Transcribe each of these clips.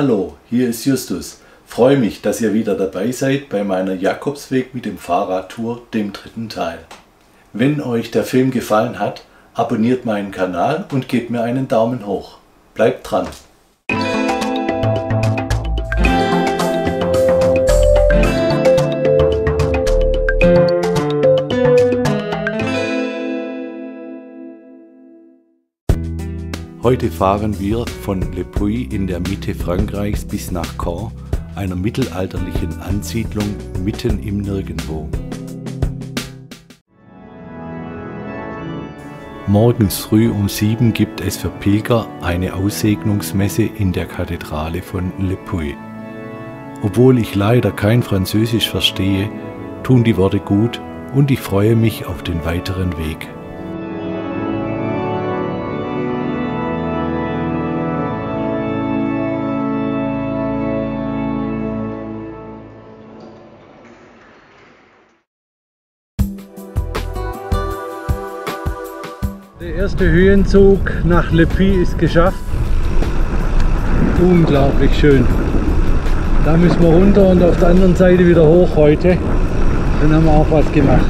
Hallo, hier ist Justus. Freue mich, dass ihr wieder dabei seid bei meiner Jakobsweg mit dem Fahrradtour, dem 3. Teil. Wenn euch der Film gefallen hat, abonniert meinen Kanal und gebt mir einen Daumen hoch. Bleibt dran! Heute fahren wir von Le Puy in der Mitte Frankreichs bis nach Caen, einer mittelalterlichen Ansiedlung mitten im Nirgendwo. Morgens früh um 7 gibt es für Pilger eine Aussegnungsmesse in der Kathedrale von Le Puy. Obwohl ich leider kein Französisch verstehe, tun die Worte gut und ich freue mich auf den weiteren Weg. Der erste Höhenzug nach Le Puy ist geschafft. Unglaublich schön. Da müssen wir runter und auf der anderen Seite wieder hoch heute. Dann haben wir auch was gemacht.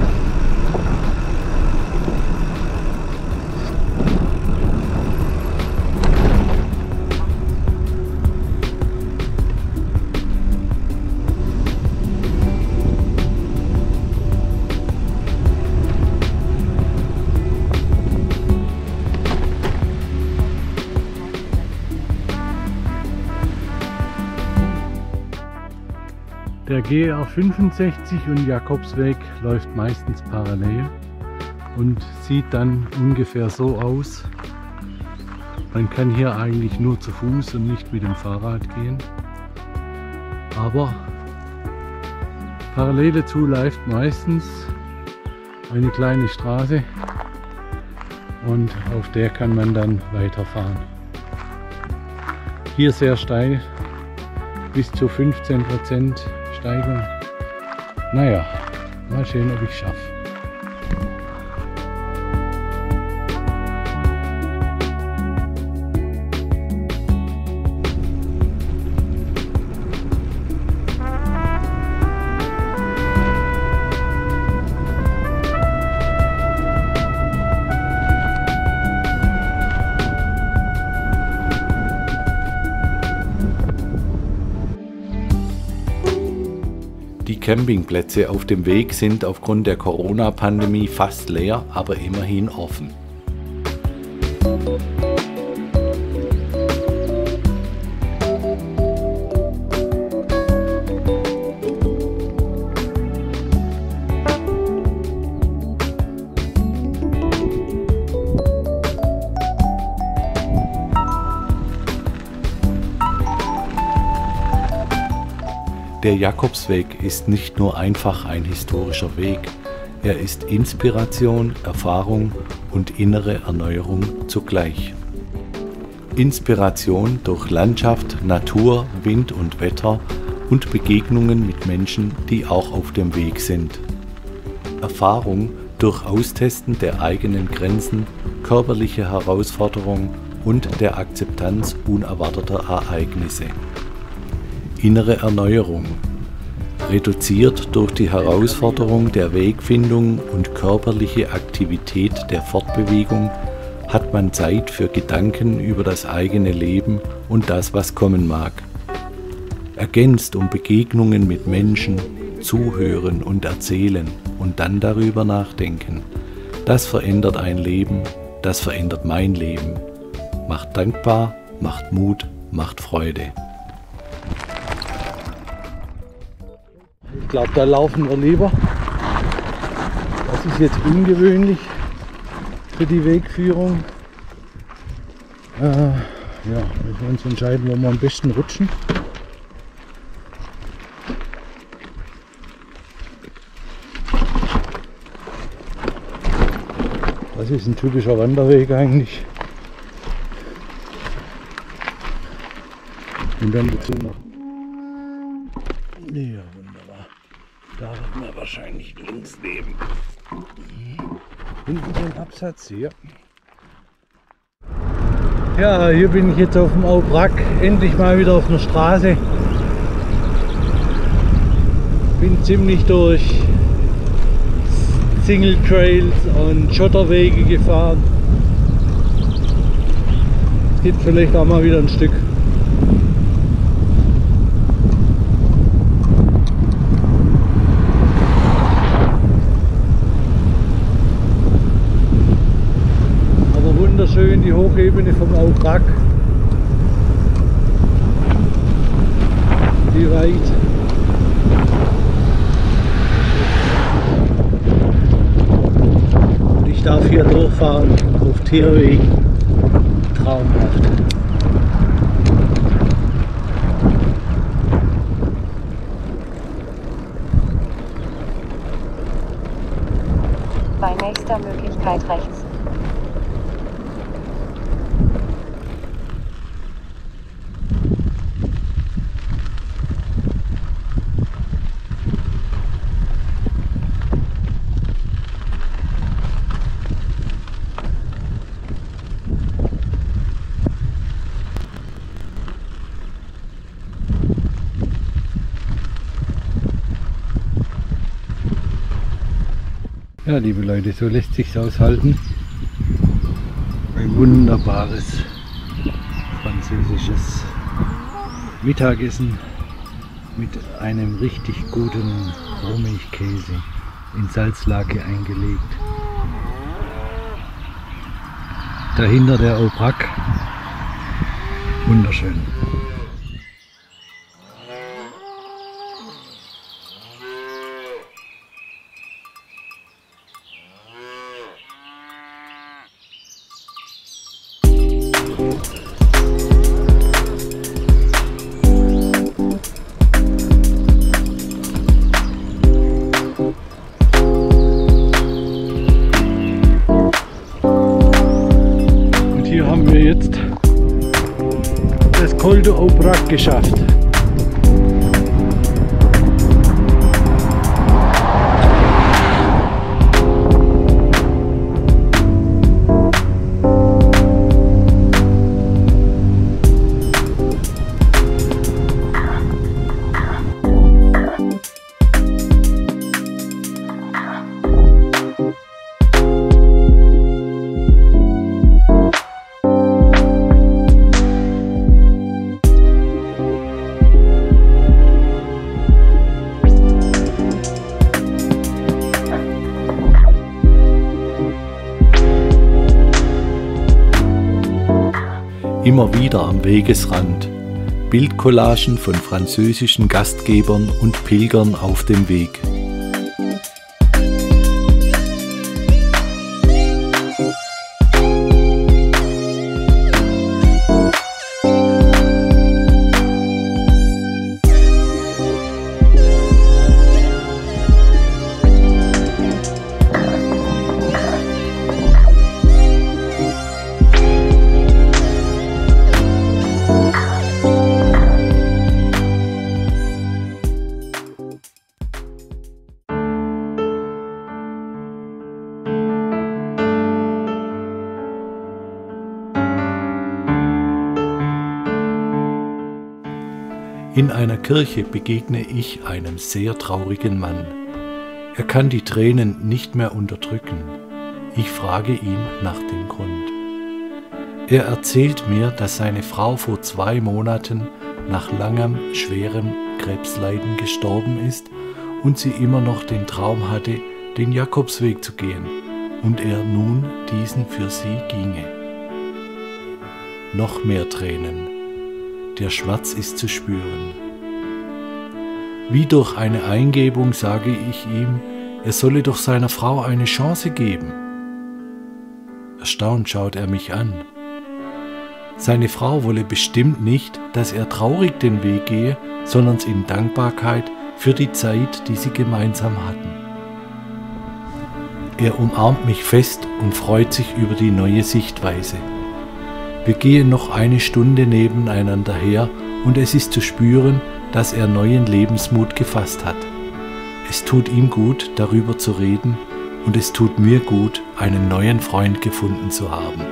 Der GR 65 und Jakobsweg läuft meistens parallel und sieht dann ungefähr so aus. Man kann hier eigentlich nur zu Fuß und nicht mit dem Fahrrad gehen. Aber parallel dazu läuft meistens eine kleine Straße und auf der kann man dann weiterfahren. Hier sehr steil, bis zu 15% Steigung. Naja, mal sehen, ob ich es schaffe. Die Campingplätze auf dem Weg sind aufgrund der Corona-Pandemie fast leer, aber immerhin offen. Der Jakobsweg ist nicht nur einfach ein historischer Weg, er ist Inspiration, Erfahrung und innere Erneuerung zugleich. Inspiration durch Landschaft, Natur, Wind und Wetter und Begegnungen mit Menschen, die auch auf dem Weg sind. Erfahrung durch Austesten der eigenen Grenzen, körperliche Herausforderung und der Akzeptanz unerwarteter Ereignisse. Innere Erneuerung. Reduziert durch die Herausforderung der Wegfindung und körperliche Aktivität der Fortbewegung hat man Zeit für Gedanken über das eigene Leben und das, was kommen mag. Ergänzt um Begegnungen mit Menschen, zuhören und erzählen und dann darüber nachdenken. Das verändert ein Leben, das verändert mein Leben. Macht dankbar, macht Mut, macht Freude. Ich glaube, da laufen wir lieber. Das ist jetzt ungewöhnlich für die Wegführung. Ja, müssen wir uns entscheiden, wo wir am besten rutschen. Das ist ein typischer Wanderweg eigentlich. Und dann dazu noch. Ja, wunderbar. Da wird man wahrscheinlich links nehmen. Hinten den Absatz hier. Ja, hier bin ich jetzt auf dem Aubrac, endlich mal wieder auf einer Straße. Bin ziemlich durch Single Trails und Schotterwege gefahren. Geht vielleicht auch mal wieder ein Stück. Aber wunderschön die Hochebene vom Aubrac. Wie weit. Ich darf hier durchfahren auf Tierweg. Traumhaft. Bei nächster Möglichkeit rechts. Ja, liebe Leute, so lässt sich's aushalten. Ein wunderbares französisches Mittagessen mit einem richtig guten Rohmilchkäse in Salzlake eingelegt. Dahinter der Aubrac. Wunderschön. Hier haben wir jetzt das Col de Aubrac geschafft. Immer wieder am Wegesrand Bildcollagen von französischen Gastgebern und Pilgern auf dem Weg. In einer Kirche begegne ich einem sehr traurigen Mann. Er kann die Tränen nicht mehr unterdrücken. Ich frage ihn nach dem Grund. Er erzählt mir, dass seine Frau vor 2 Monaten nach langem, schwerem Krebsleiden gestorben ist und sie immer noch den Traum hatte, den Jakobsweg zu gehen und er nun diesen für sie ginge. Noch mehr Tränen. Der Schmerz ist zu spüren. Wie durch eine Eingebung sage ich ihm, er solle doch seiner Frau eine Chance geben. Erstaunt schaut er mich an. Seine Frau wolle bestimmt nicht, dass er traurig den Weg gehe, sondern in Dankbarkeit für die Zeit, die sie gemeinsam hatten. Er umarmt mich fest und freut sich über die neue Sichtweise. Wir gehen noch eine Stunde nebeneinander her und es ist zu spüren, dass er neuen Lebensmut gefasst hat. Es tut ihm gut, darüber zu reden und es tut mir gut, einen neuen Freund gefunden zu haben.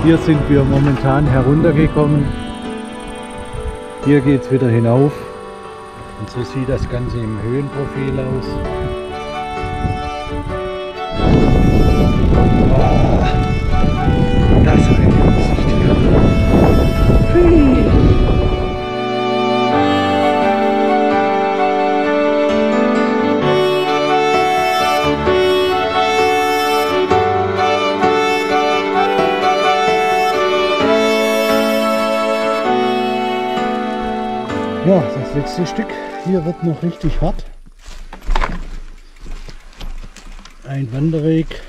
Hier sind wir momentan heruntergekommen. Hier geht es wieder hinauf. Und so sieht das Ganze im Höhenprofil aus. Oh, das ist eine Aussicht hier. Ja, das letzte Stück hier wird noch richtig hart. Ein Wanderweg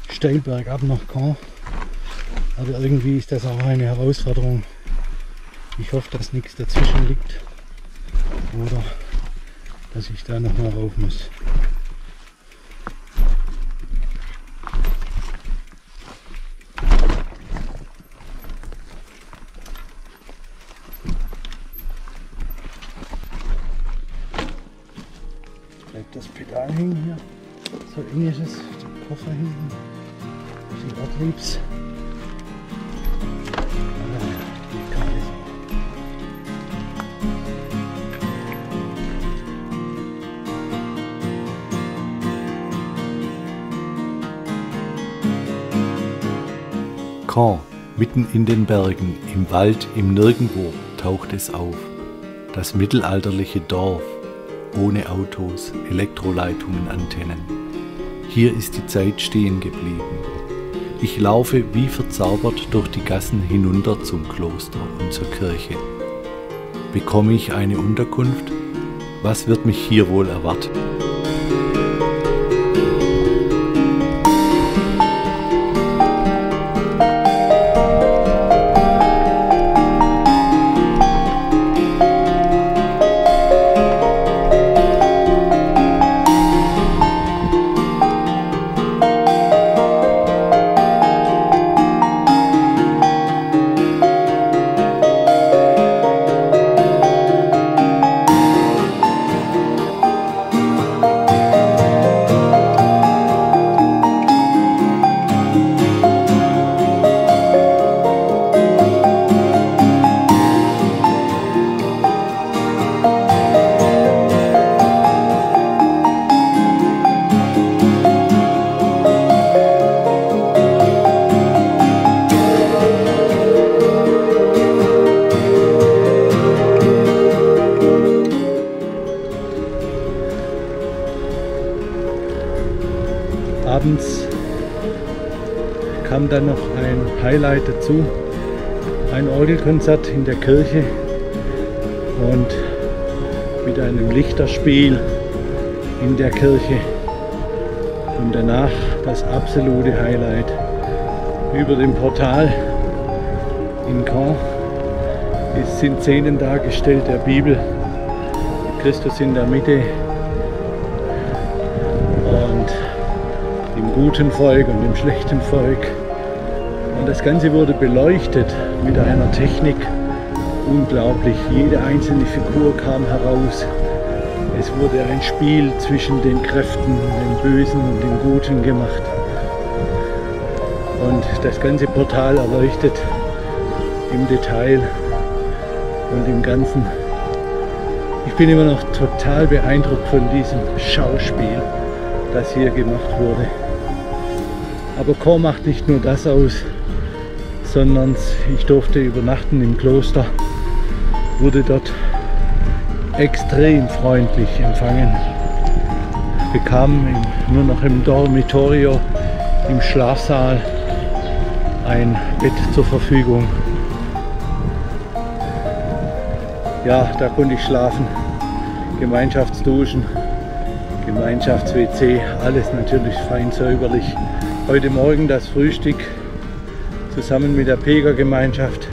steil bergab nach Caen. Aber irgendwie ist das auch eine Herausforderung. Ich hoffe, dass nichts dazwischen liegt oder dass ich da noch mal rauf muss. Bleibt das Pedal hängen hier. So eng ist es, der Koffer hinten. Die Ortliebs. Caen, mitten in den Bergen, im Wald, im Nirgendwo taucht es auf. Das mittelalterliche Dorf, ohne Autos, Elektroleitungen, Antennen. Hier ist die Zeit stehen geblieben. Ich laufe wie verzaubert durch die Gassen hinunter zum Kloster und zur Kirche. Bekomme ich eine Unterkunft? Was wird mich hier wohl erwarten? Abends kam dann noch ein Highlight dazu, ein Orgelkonzert in der Kirche und mit einem Lichterspiel in der Kirche und danach das absolute Highlight über dem Portal in Caen. Es sind Szenen dargestellt der Bibel, Christus in der Mitte und dem guten Volk und dem schlechten Volk. Und das Ganze wurde beleuchtet mit einer Technik, unglaublich. Jede einzelne Figur kam heraus. Es wurde ein Spiel zwischen den Kräften, dem Bösen und dem Guten gemacht. Und das ganze Portal erleuchtet im Detail und im Ganzen. Ich bin immer noch total beeindruckt von diesem Schauspiel, das hier gemacht wurde. Aber Caen macht nicht nur das aus, sondern ich durfte übernachten im Kloster, wurde dort extrem freundlich empfangen, bekam nur noch im Dormitorio, im Schlafsaal, ein Bett zur Verfügung. Ja, da konnte ich schlafen, Gemeinschaftsduschen, Gemeinschafts-WC, alles natürlich fein säuberlich. Heute Morgen das Frühstück zusammen mit der Pilgergemeinschaft.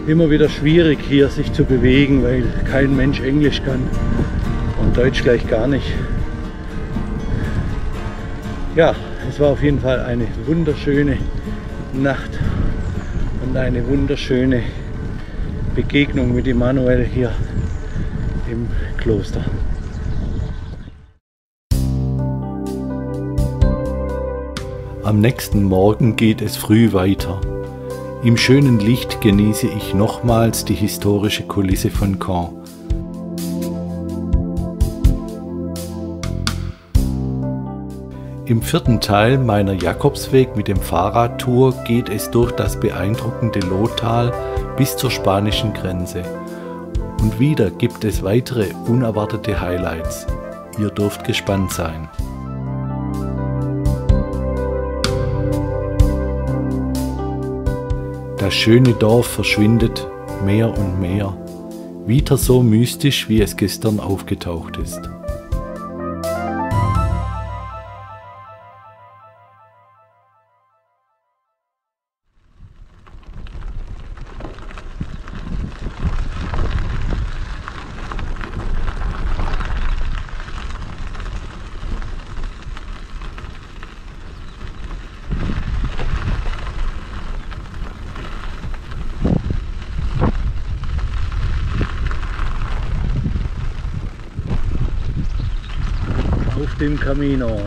Immer wieder schwierig hier sich zu bewegen, weil kein Mensch Englisch kann und Deutsch gleich gar nicht. Ja, es war auf jeden Fall eine wunderschöne Nacht und eine wunderschöne Begegnung mit Emanuel hier im Kloster. Am nächsten Morgen geht es früh weiter. Im schönen Licht genieße ich nochmals die historische Kulisse von Caen. Im vierten Teil meiner Jakobsweg mit dem Fahrradtour geht es durch das beeindruckende Lottal bis zur spanischen Grenze. Und wieder gibt es weitere unerwartete Highlights. Ihr dürft gespannt sein. Das schöne Dorf verschwindet mehr und mehr, wieder so mystisch, wie es gestern aufgetaucht ist. Auf dem Camino.